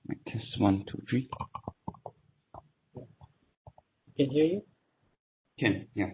Mic test 1, 2, 3. Can hear you? Can, yeah.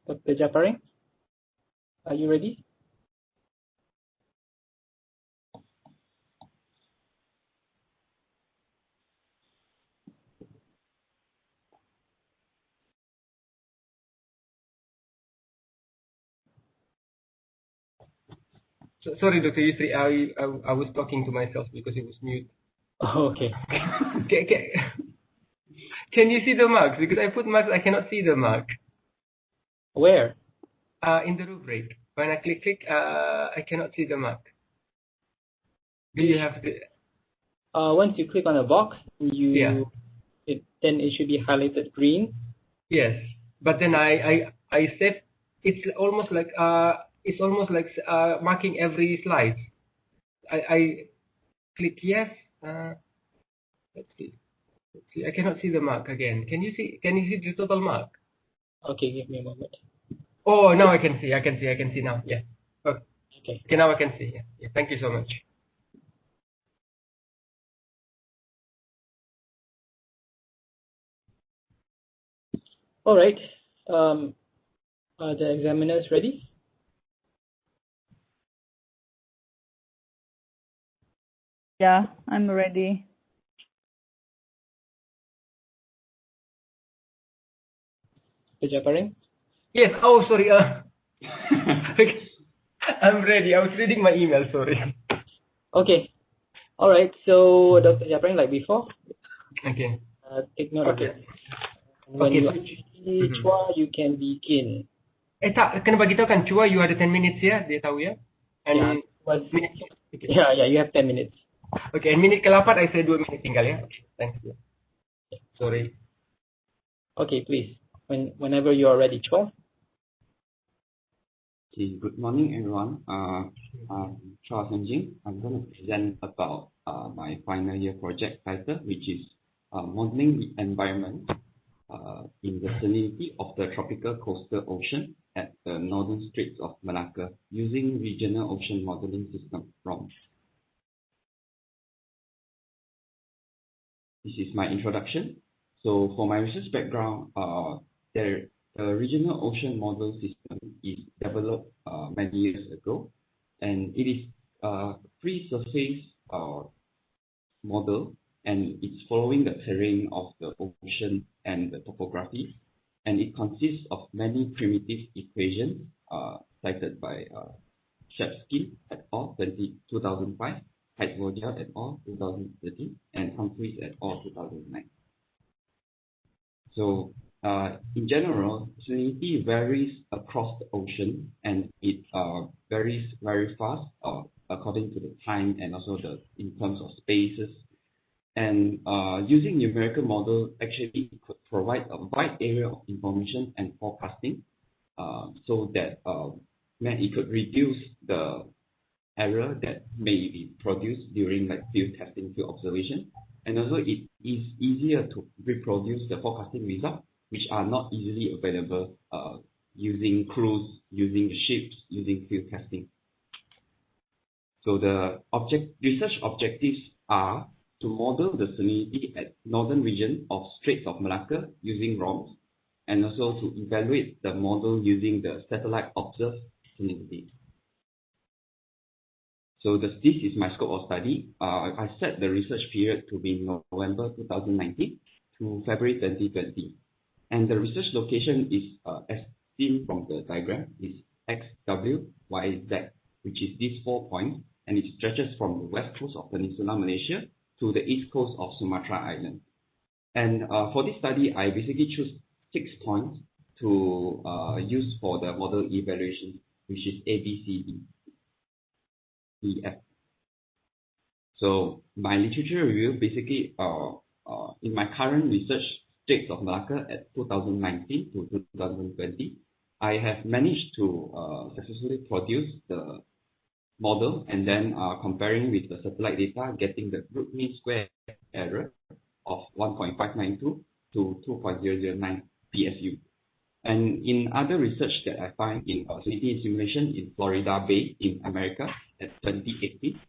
Dr. Jafari, are you ready? Sorry, Dr. Yusri, I was talking to myself because it was mute. Oh, okay. Can you see the marks? Because I put marks, I cannot see the mark. Where? In the rubric. When I click, I cannot see the mark. Do you have the... Once you click on a box, then it should be highlighted green. Yes, but then I set. It's almost like marking every slide. I click yes. Let's see. I cannot see the mark again. Can you see? Can you see the total mark? Okay, give me a moment. Oh, now I can see. I can see now. Yeah. Okay. Okay. Now I can see. Yeah. Thank you so much. All right. Are the examiners ready? Yeah, I'm ready. Dr. Japaring? Yes. Oh, sorry. I'm ready. I was reading my email. Sorry. Okay. All right. So, Dr. Japaring, like before, Okay. take note of Okay. it. When Okay. you So, actually Chua, you can begin. tak, kena bagi tahu kan Chua, you ada 10 minutes ya, dia tahu ya. Yeah, And minute, okay. yeah, you have 10 minutes. Okay, and minit ke-8 I say 2 minit tinggal ya. Okay, thank you. Sorry. Okay, please. Whenever you are ready, Chua. Okay, good morning, everyone. I'm Chua and Jinq. I'm going to present about my final year project title, which is modeling the environment in the salinity of the tropical coastal ocean at the northern Straits of Malacca using regional ocean modeling system ROMS. This is my introduction. So for my research background, the regional ocean model system is developed many years ago, and it is a free surface model, and it's following the terrain of the ocean and the topography, and it consists of many primitive equations cited by Shepsky et al. 2005, Heitvoja et al. 2013, and Humphreys et al. 2009. So in general, salinity varies across the ocean, and it varies very fast according to the time and also in terms of spaces. And using numerical model actually could provide a wide area of information and forecasting, so that it could reduce the error that may be produced during like field testing, field observation, and also it is easier to reproduce the forecasting results, which are not easily available using crews, using ships, using field testing. So the research objectives are to model the salinity at northern region of Straits of Malacca using ROMS, and also to evaluate the model using the satellite observed salinity. So this is my scope of study. I set the research period to be November 2019 to February 2020. And the research location is, as seen from the diagram, is X, W, Y, Z, which is these 4 points, and it stretches from the west coast of Peninsular Malaysia to the east coast of Sumatra Island. And for this study, I basically choose 6 points to use for the model evaluation, which is A, B, C, D. EF. So my literature review basically in my current research Straits of Malacca at 2019 to 2020, I have managed to successfully produce the model, and then comparing with the satellite data, getting the root mean square error of 1.592 to 2.009 PSU. And in other research that I find in salinity simulation in Florida Bay in America at 2018,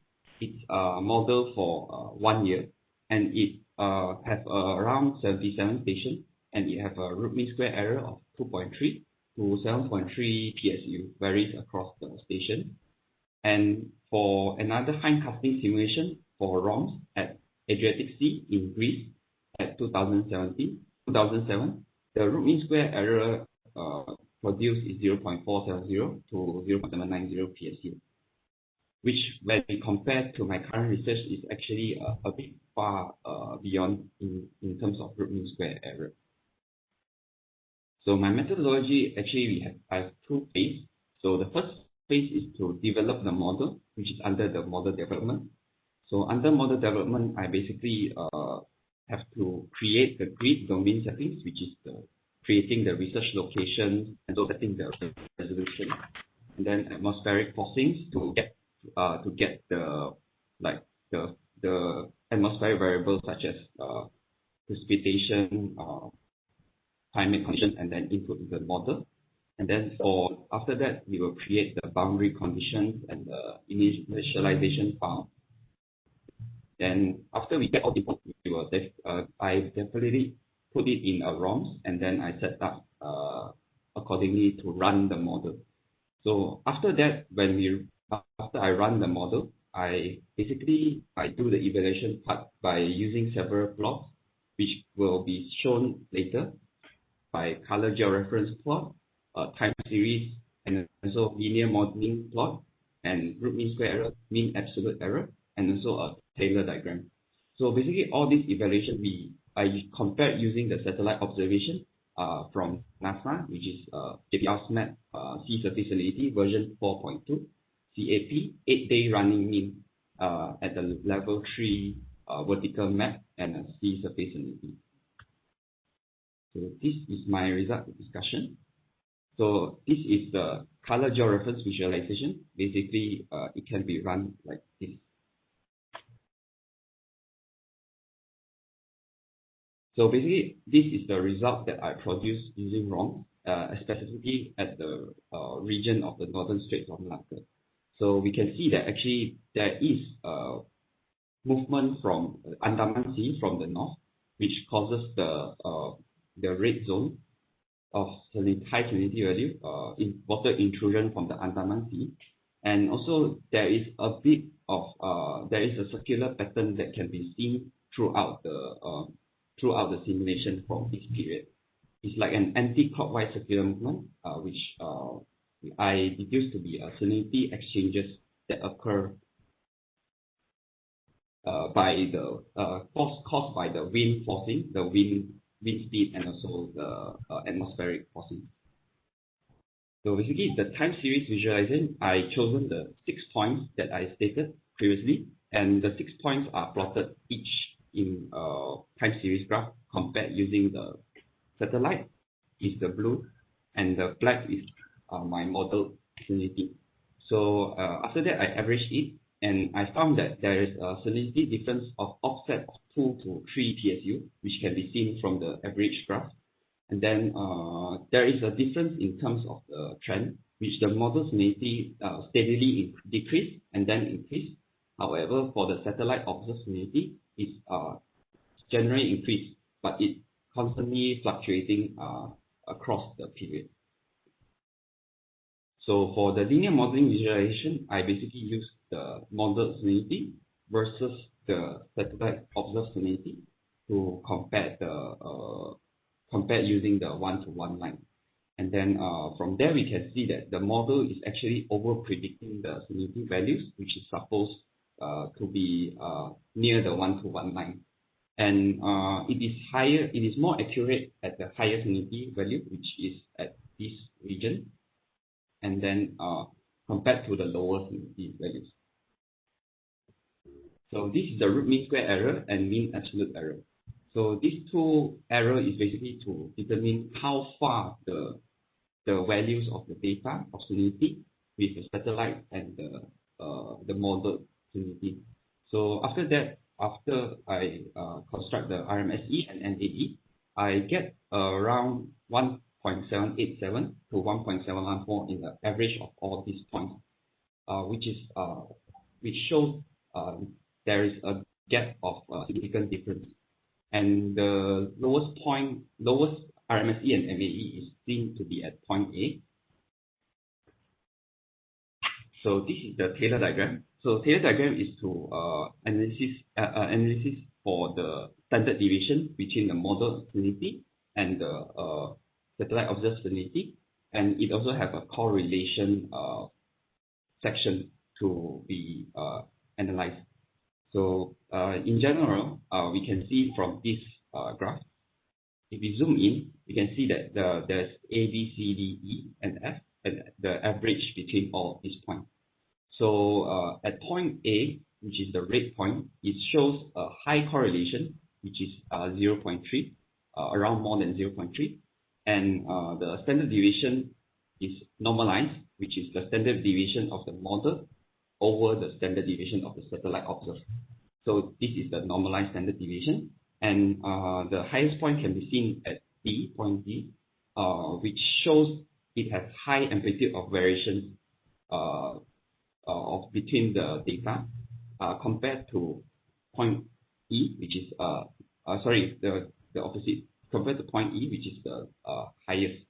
it's a model for 1 year, and it has around 77 stations, and it has a root mean square error of 2.3 to 7.3 PSU, varies across the station. And for another hindcasting simulation for ROMS at Adriatic Sea in Greece at 2007, the root mean square error produced is 0.470 to 0.790 PSU, which when we compare to my current research is actually a bit far beyond in terms of root mean square error. So my methodology, actually I have 2 phases. So the first phase is to develop the model, which is under the model development. So under model development, I basically have to create the grid domain settings, which is creating the research locations and so setting the resolution, and then atmospheric forcings to get the atmospheric variables such as precipitation, climate conditions, and then input into the model. And then after that, we will create the boundary conditions and the initialization file. Then after we get all the input, I definitely put it in a ROMS, and then I set up accordingly to run the model. So after that, after I run the model, I do the evaluation part by using several plots, which will be shown later by color georeference plot, time series, and also linear modeling plot, and root mean square error, mean absolute error, and also a Taylor diagram. So basically, all this evaluation I compared using the satellite observation from NASA, which is JPL SMAP Sea Surface Salinity version 4.2, CAP 8-day running mean at the level 3 vertical map and a sea surface salinity. So this is my result discussion. So this is the color georeference visualization. Basically, it can be run like this. So basically, this is the result that I produced using ROM, specifically at the region of the northern Straits of Malacca. So we can see that actually there is movement from Andaman Sea from the north, which causes the red zone of high salinity value in water intrusion from the Andaman Sea. And also there is a bit of there is a circular pattern that can be seen throughout the simulation from this period. It's like an anti-clockwise circular movement, which I deduced to be salinity exchanges that occur caused by the wind forcing, the wind speed, and also the atmospheric forcing. So basically, the time series visualization, I chosen the 6 points that I stated previously, and the 6 points are plotted each in time series graph compared using the satellite is the blue, and the black is my model salinity. So after that, I averaged it, and I found that there is a salinity difference of offset of 2 to 3 PSU, which can be seen from the average graph. And then there is a difference in terms of the trend, which the model salinity steadily decrease and then increase. However, for the satellite observed salinity, it's generally increased, but it constantly fluctuating across the period. So for the linear modeling visualization, I basically use the model salinity versus the satellite observed salinity to compare using the one-to-one line. And then from there, we can see that the model is actually over predicting the salinity values, which is supposed to be near the one-to-one line. And it is more accurate at the higher salinity value, which is at this region, and then compared to the lower salinity values. So this is the root mean square error and mean absolute error. So these two error is basically to determine how far the values of the data of salinity with the satellite and the model salinity. So after that, after I construct the RMSE and NAE, I get around 1.787 to 1.714 in the average of all these points, which shows there is a gap of significant difference. And the lowest RMSE and MAE is seen to be at point A. So this is the Taylor diagram. So Taylor diagram is to analysis for the standard deviation between the model salinity and the satellite observed salinity, and it also have a correlation section to be analyzed. So in general, we can see from this graph, if we zoom in, you can see that there's A, B, C, D, E, and F, and the average between all these points. So at point A, which is the red point, it shows a high correlation, which is 0.3, around more than 0.3, and the standard deviation is normalized, which is the standard deviation of the model over the standard deviation of the satellite observed. So this is the normalized standard deviation, and the highest point can be seen at D, point D, which shows it has high amplitude of variations of between the data compared to point E, which is the opposite, compared to point E, which is the highest.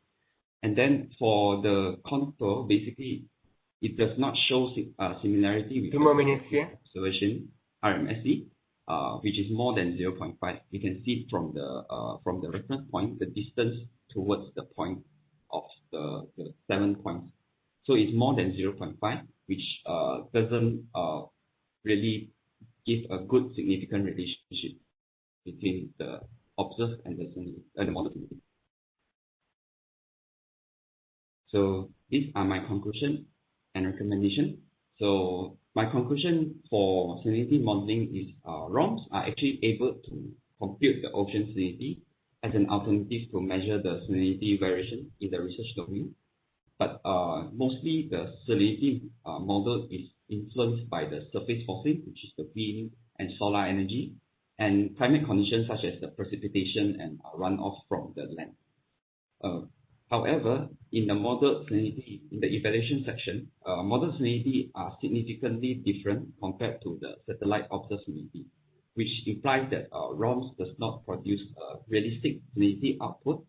And then for the contour, basically it does not show similarity with 2 more minutes, yeah. observation RMSE, which is more than 0.5. You can see from the reference point, the distance towards the point of the 7 points. So it's more than 0.5, which doesn't really give a good significant relationship between the observed and the model. So these are my conclusion and recommendation. So my conclusion for salinity modeling is ROMs are actually able to compute the ocean salinity as an alternative to measure the salinity variation in the research domain. But mostly the salinity model is influenced by the surface forcing, which is the wind and solar energy, and climate conditions such as the precipitation and runoff from the land. However, in the model salinity, in the evaluation section, model salinity are significantly different compared to the satellite observed salinity, which implies that ROMS does not produce a realistic salinity output,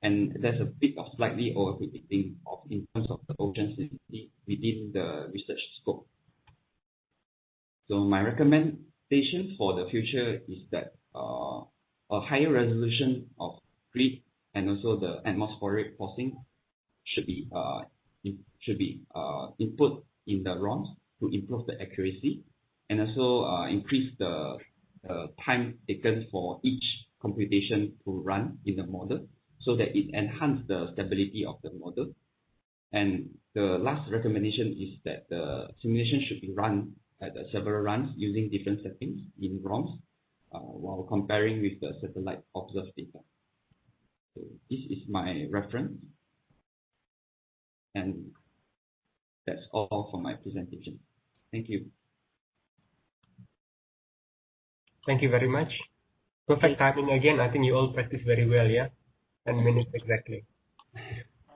and there's a bit of slightly overpredicting in terms of the ocean salinity within the research scope. So my recommendation for the future is that a higher resolution of grid and also the atmospheric forcing should be input in the ROMs to improve the accuracy, and also increase the time taken for each computation to run in the model, so that it enhances the stability of the model. And the last recommendation is that the simulation should be run at several runs using different settings in ROMs while comparing with the satellite observed data. So this is my reference, and that's all for my presentation. Thank you. Thank you very much. Perfect timing again. I think you all practice very well, yeah? 10 minutes exactly.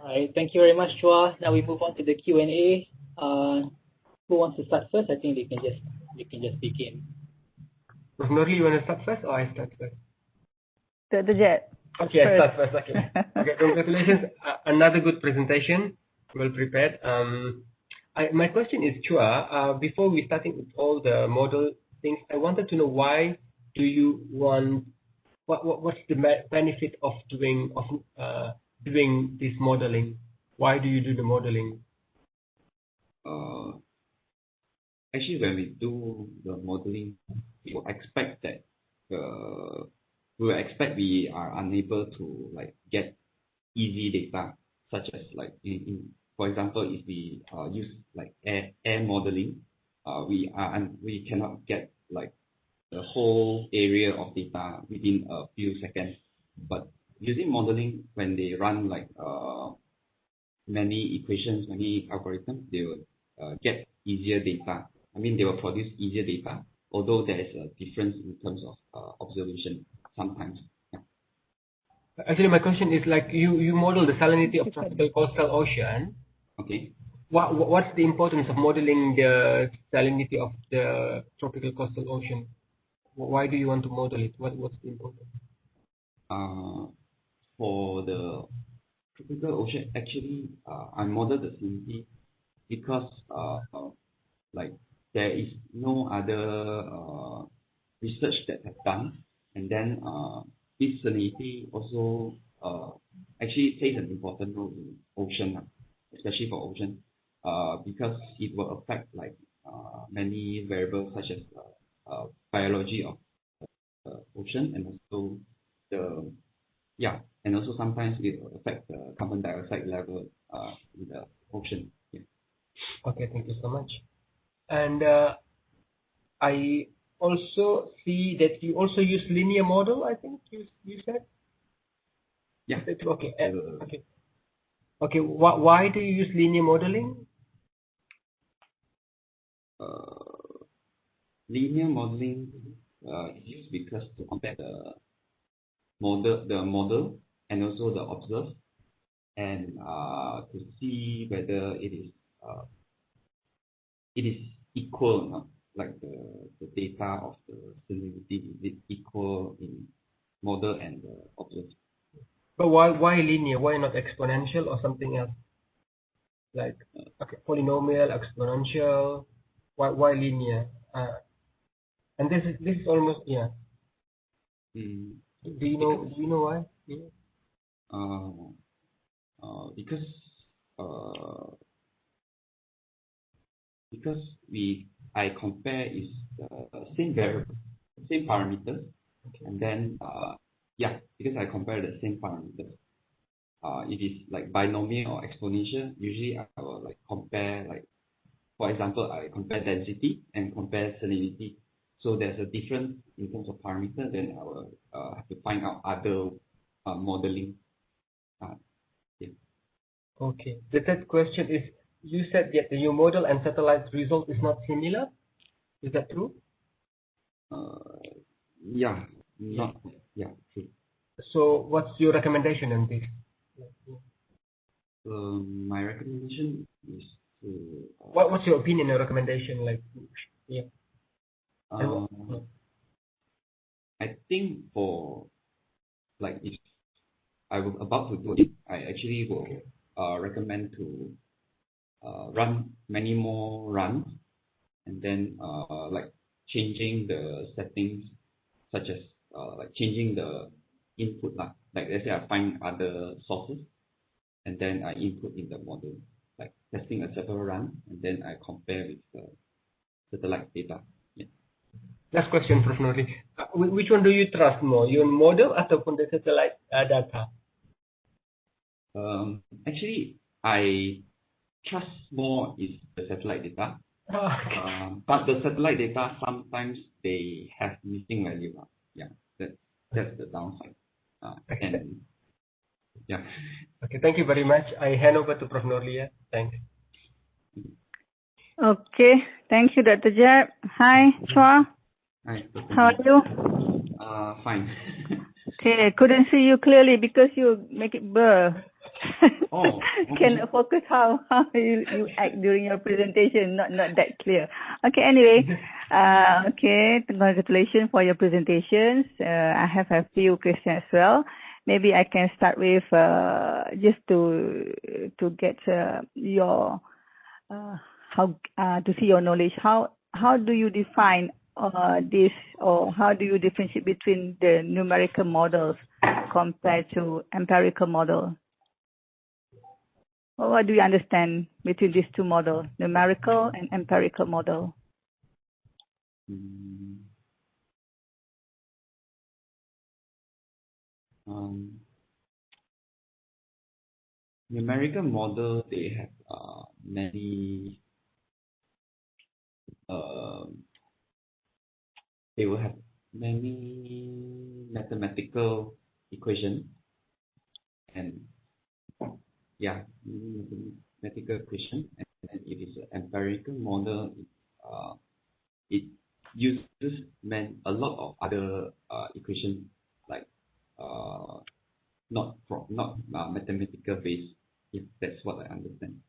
All right, thank you very much, Chua. Now we move on to the Q&A. Who wants to start first? I think you can just begin. Nurli, you want to start first or I start first? The jet. Okay, I start first. Okay. Okay, congratulations. Another good presentation. Well prepared. My question is, Chua, before we starting with all the model things, I wanted to know why do you want, what's the benefit of doing this modeling? Why do you do the modeling? Actually, when we do the modeling, we will expect that we are unable to get easy data, such as for example, if we use air modeling, we cannot get the whole area of data within a few seconds. But using modeling, when they run many equations, many algorithms, they will get easier data. I mean, they will produce easier data, although there is a difference in terms of observation sometimes. Yeah. Actually, my question is you model the salinity of tropical coastal ocean. Okay. What's the importance of modeling the salinity of the tropical coastal ocean? Why do you want to model it? What's the importance? For the tropical ocean, actually, I modeled the salinity because there is no other research that have done, and then this salinity also actually plays an important role in ocean, especially for ocean, because it will affect many variables such as biology of the ocean, and also and also sometimes it will affect the carbon dioxide level in the ocean. Yeah. Okay, thank you so much. And I also see that you also use linear model, I think you said? Yeah. Okay. Okay. Why do you use linear modeling? Linear modeling is used because to compare the model and also the observed, and to see whether it is equal or not, like the data of the salinity, is it equal in model and the observed. But why linear? Why not exponential or something else? like okay, polynomial, exponential, why linear? And this is almost yeah. Mm, Do you know why? Yeah. Because I compare is same variable, same parameters, and then because I compare the same parameters. If it's like binomial or exponential, usually I will like compare, like for example, I compare density and compare salinity. So there's a difference in terms of parameter. Then I will have to find out other modeling. Yeah. Okay. The third question is, you said that the new model and satellite result is not similar. Is that true? Yeah. Not. Yeah. True. So what's your recommendation on this? My recommendation is to. What's your opinion or recommendation? Like, yeah. I think for like if I was about to do it, I actually will recommend to run many more runs, and then like changing the settings, such as like changing the input lah. Like let's say I find other sources, and then I input in the model, like testing a several run, and then I compare with the satellite data. Yeah. Last question, Prof. Nurli. Which one do you trust more, your model ataupun the satellite data? Actually, I trust more is the satellite data. Okay. But the satellite data sometimes they have missing value. Yeah, that's the downside. And yeah. Okay, thank you very much. I hand over to Prof. Nurli. Thanks. Okay, thank you, Dr. Jeb. Hi, Chua. Hi. How are you? Fine. Okay, couldn't see you clearly because you make it blur. Oh, okay. Can focus how you act during your presentation, not that clear. Okay, anyway, okay, congratulations for your presentations. I have a few questions as well. Maybe I can start with just to get your how to see your knowledge. How do you define this, or how do you differentiate between the numerical models compared to empirical model? Or what do you understand between these two models, numerical and empirical model? Numerical model, they have many. They will have many mathematical equations, and mathematical equation. And then if it's an empirical model, it uses a lot of other equations, like not mathematical based. If that's what I understand.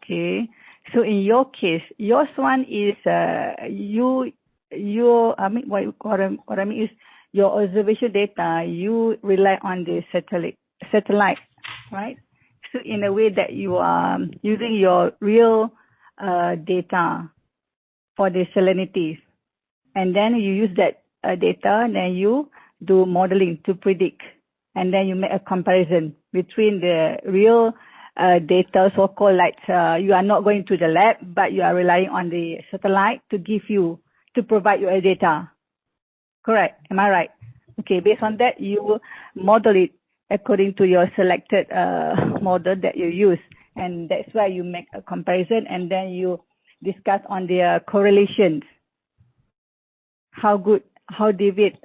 Okay, so in your case, yours one is I mean what I mean is your observation data. You rely on the satellite, right? So in a way that you are using your real data for the salinities, and then you use that data, and then you do modeling to predict, and then you make a comparison between the real data, so-called, like you are not going to the lab, but you are relying on the satellite to provide you a data. Correct? Am I right? Okay, based on that, you model it according to your selected model that you use, and that's why you make a comparison, and then you discuss on their correlations. How good, how deviate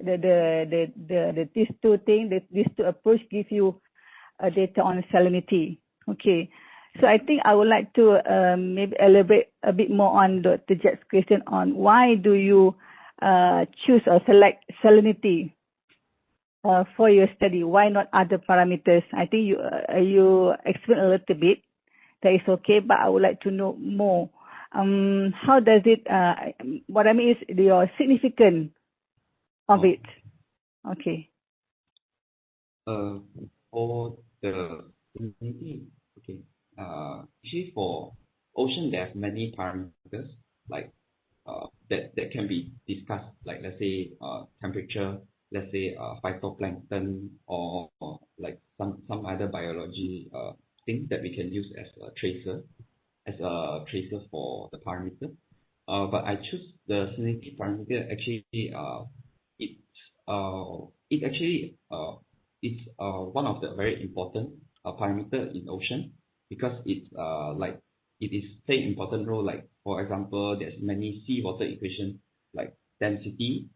these two things, these two approach give you data on salinity. Okay, so I think I would like to maybe elaborate a bit more on the Jet's question on why do you choose or select salinity for your study? Why not other parameters? I think you explained a little bit. That is okay, but I would like to know more. How does it? What I mean is your significance of it. Okay. For the salinity, okay. actually for ocean, there are many parameters like that can be discussed, like let's say temperature, let's say phytoplankton, or like some other biology thing that we can use as a tracer for the parameter. But I choose the salinity parameter. Actually, it actually it's one of the very important parameter in ocean, because it's like it is play important role. Like for example, there's many seawater equation like density,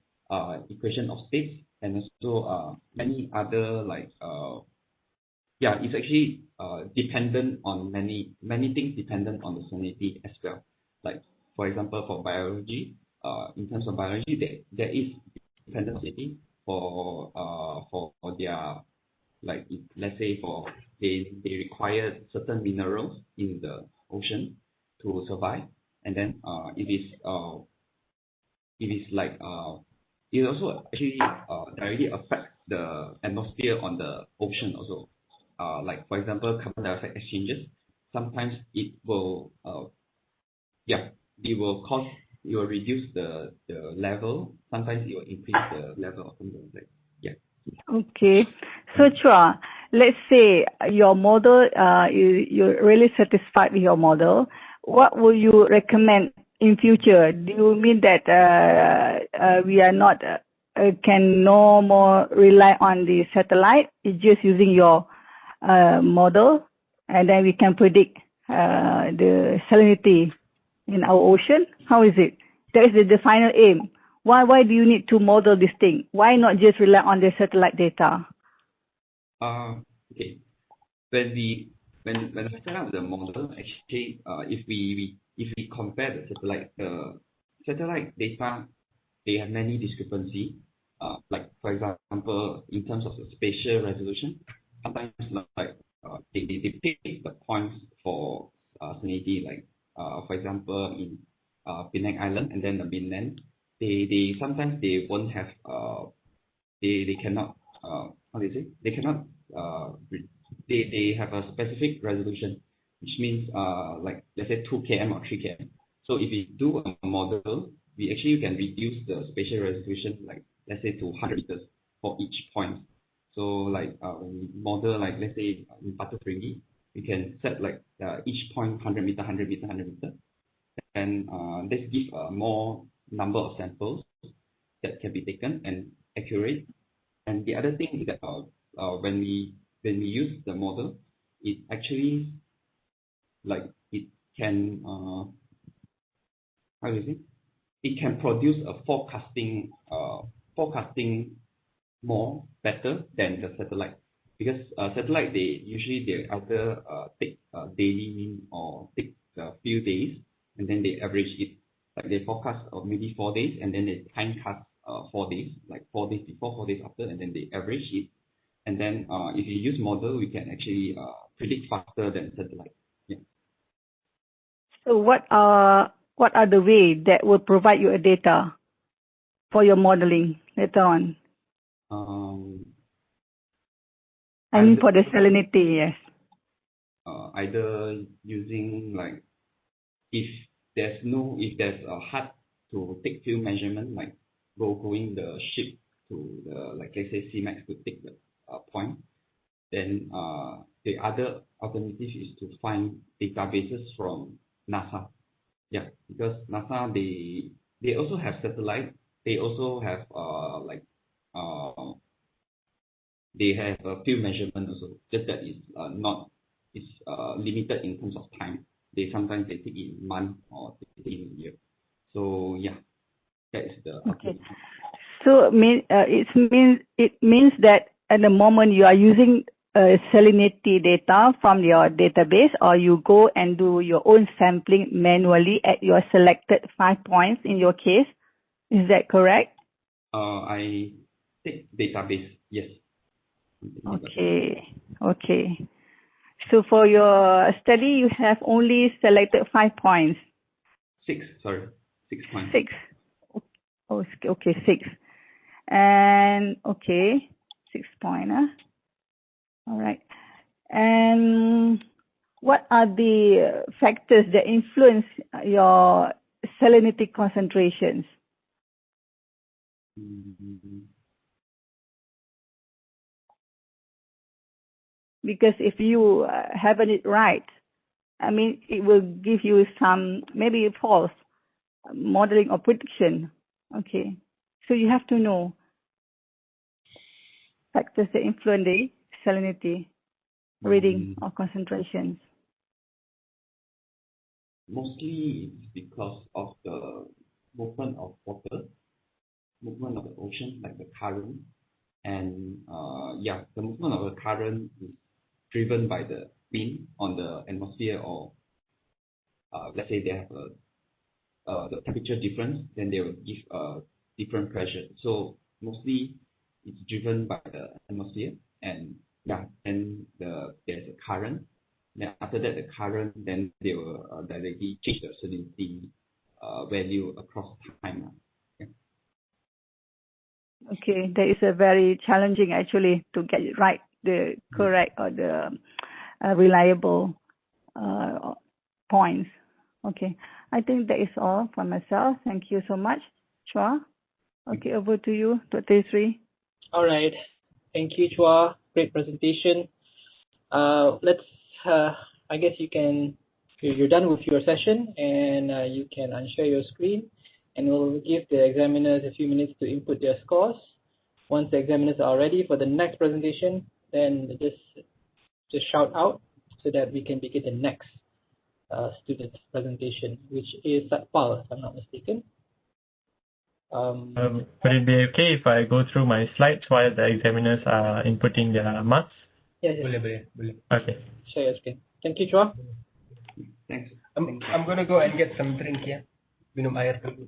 equation of states, and also many other like yeah, it's actually dependent on many things dependent on the salinity as well. Like for example, for biology, in terms of biology, there is dependency for their, like let's say for they require certain minerals in the ocean to survive, and then it is like it also actually directly affects the atmosphere on the ocean also. Like for example, carbon dioxide exchanges. Sometimes it will yeah, it will reduce the level. Sometimes it will increase the level of carbon dioxide. Yeah. Okay. So Chua, let's say your model, you're really satisfied with your model. What will you recommend in future? Do you mean that we are not can no more rely on the satellite? It's just using your model, and then we can predict the salinity in our ocean? How is it? That is the final aim. Why do you need to model this thing? Why not just rely on the satellite data? Okay. When we set up the model, actually, if we compare the satellite data, they have many discrepancy. Like for example, in terms of the spatial resolution, sometimes like they pick the points for salinity, like for example in Penang Island and then the mainland, they sometimes they won't have they cannot how do you say, they cannot they have a specific resolution, which means like let's say 2 km or 3 km. So if we do a model, we actually can reduce the spatial resolution, like let's say to 100 meters for each point. So like when we model, like let's say in Batu Ferringhi, we can set like each point 100 meter, 100 meter, 100 meter, and this gives more number of samples that can be taken and accurate. And the other thing is that when we use the model, it actually like it can how do you say, it can produce a forecasting more better than the satellite, because satellite they either take daily mean or take a few days and then they average it, like they forecast maybe 4 days and then they time cast 4 days, like 4 days before, 4 days after, and then they average it. And then if you use model, we can actually predict faster than satellite. Yeah. So what are the way that will provide you a data for your modeling later on? I mean for the salinity, yes. Either using like if there's a hard to take field measurement, like going the ship to the, like let's say CMAX to take the point, then the other alternative is to find databases from NASA. Yeah, because NASA they also have satellite. They also have they have a field measurement also. Just that it's limited in terms of time. Sometimes they take in month or they take in year. So yeah, that is the okay. So it means that at the moment you are using salinity data from your database, or you go and do your own sampling manually at your selected 5 points in your case. Is that correct? I take database, yes. Okay. So for your study, you have only selected 5 points. 6 points. 6. Oh, okay, 6. And okay, 6 point. All right. And what are the factors that influence your salinity concentrations? Because if you haven't it right, I mean, it will give you some maybe false modeling or prediction. Okay, so you have to know factors that influence the salinity reading or concentrations. Mostly it's because of the movement of water, movement of the ocean, like the current. And the movement of the current is driven by the wind on the atmosphere, or let's say they have the temperature difference, then they will give a different pressure. So mostly it's driven by the atmosphere, and then there's a current. Then after that, the current, then they will directly change the salinity value across time. Okay, that is a very challenging actually to get it right, the correct or the reliable points. Okay, I think that is all for myself. Thank you so much, Chua. Okay, over to you, Dr. Sri. All right, thank you, Chua. Great presentation. I guess you're done with your session, and you can unshare your screen, and we'll give the examiners a few minutes to input their scores. Once the examiners are ready for the next presentation, then just shout out so that we can begin the next student's presentation, which is Satpal, if I'm not mistaken. Would it be okay if I go through my slides while the examiners are inputting their marks? Yes. Boleh. Okay. Share your screen. Thank you, Chua. Thanks. I'm gonna go and get some drink, yeah. Minum air dulu.